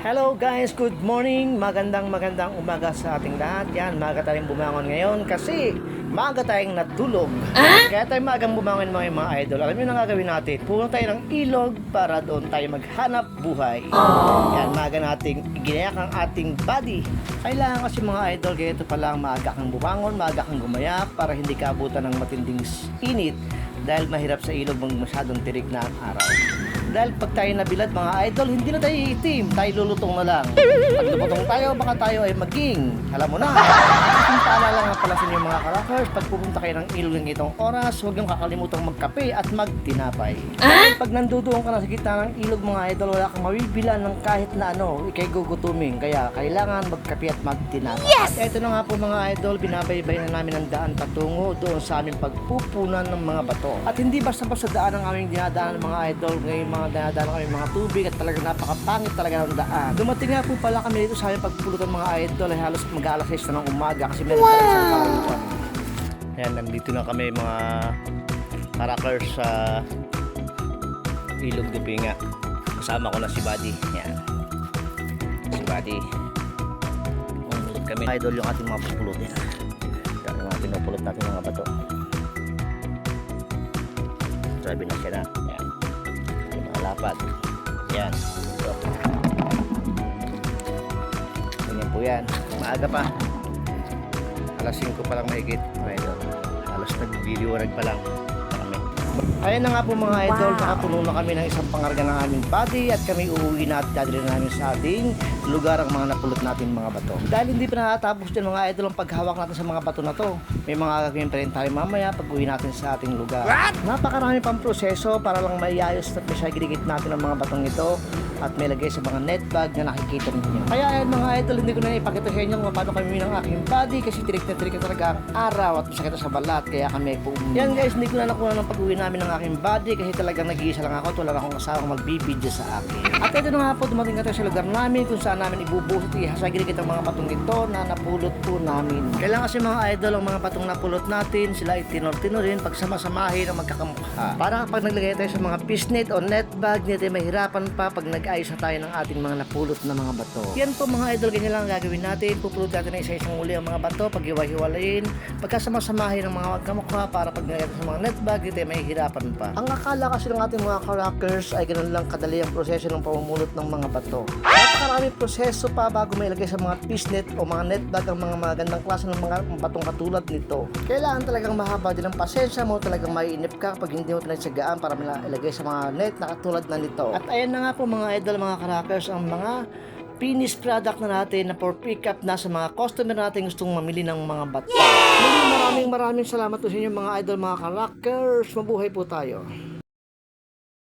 Hello guys, good morning. Magandang umaga sa ating lahat. Yan, maaga tayong bumangon ngayon kasi maaga tayong natulog. Kaya tayo maagang bumangon mga idol. Alam niyo na gagawin natin? Pupunta tayo ng ilog para doon tayo maghanap buhay. Yan, maaga nating ginayak ang ating body. Kailangan kasi mga idol, kaya ito pala maaga kang bumangon, maaga kang gumaya para hindi ka abutan ng matinding init dahil mahirap sa ilog masyadong tirik na ang araw. Dahil pag tayo nabilad mga idol, hindi na tayo iitim, tayo lulutong na lang. Pag lumutong tayo, baka tayo ay maging, alam mo na. Ang paalala nga pala sa inyo mga karakers, pag pupunta kayo ng ilog ng itong oras, huwag yung kakalimutang magkape at magtinapay. Pag nandudoon ka na sa gitna ng ilog mga idol, wala kang mabibilan ng kahit na ano, ikay gugutuming. Kaya kailangan magkape at magtinapay. Yes! At ito na nga po mga idol, binabaybay na namin ang daan patungo doon sa aming pagpupunan ng mga bato. At hindi basta-basta daan ang aming dinadaan mga idol, ngayon mga dinadaan kami mga tubig at talagang napakapangit talaga ng daan. Dumating nga po pala kami dito sa aming pagpulutan mga idol ay halos mag-aalas 6 na ng umaga kasi meron talaga isang karupan. Ayan, nandito na kami mga karakers sa Ilog Dupinga. Kasama ko na si Buddy. Ayan. Si Buddy. Pumulot kami. Idol yung ating mga pupulutin. Yung mga pinupulot natin mga bato. Sabi na siya na. Ayan. Yung mga lapad. Ayan. So, ganyan po yan. Maaga pa. Alas 5 pa lang mahigit. Idol. Alas nag-video-rag pa lang. Ayan na nga po mga idol, nakapuno na kami ng isang pangarga ng aming body at kami uuwi na at dadalhin namin sa ating lugar ang mga napulot natin mga bato. Dahil hindi pa nakatapos din mga idol ang paghawak natin sa mga bato na to. May mga gagawin pa rin tayo mamaya pag uwi natin sa ating lugar. Napakarami pang proseso para lang maiayos at masyagirigit natin ang mga batong ito at may lagay sa mga net bag na nakikita ninyo. Kaya ayan mga idol, hindi ko na ipakita sa inyo kung paano kami ng aking body kasi tirik na talaga ang araw at masakit sa balat kaya kami ay pumunta. Yan guys, hindi ko na nakuha ng pag-uwi namin ng aking body kasi talagang nag-iisa lang ako at wala akong kasama magbibideo sa akin. At ito na nga po, dumating natin sa lugar namin kung saan namin ibubuhos at ihasagirigit ang mga batong ito na napulot po namin. Kailangan kasi mga idol, ang mga batong napulot natin, sila ay tinor-tinorin pagsamasamahin ang magkakamukha. Para kapag naglagay tayo sa mga fishnet o net bag, hindi tayo mahirapan pa pag nag-ayos na tayo ng ating mga napulot na mga bato. Yan po mga idol, ganyan lang ang gagawin natin. Pupulot natin na isa-isang uli ang mga bato, pag-iwa-hiwalayin, pagkasamasamahin ang mga magkamukha para pag naglagay tayo sa mga net bag, hindi tayo mahihirapan pa. Ang akala kasi ng ating mga karakers ay ganun lang kadali ang proseso ng pamumulot ng mga bato. Napakaraming proseso pa bago may ilagay sa mga fishnet o mga net bag ang mga magandang klase ng mga batong katulad nito. Kailangan talagang mahaba din ang pasensya mo, talagang maiinip ka pag hindi mo pinagsagaan para ilagay sa mga net na katulad na nito. At ayan na nga po mga idol, mga karakers, ang mga finished product na natin na for pick up na sa mga customer natin gustong mamili ng mga bato. Maraming salamat po sa inyo mga idol, mga karakers. Mabuhay po tayo.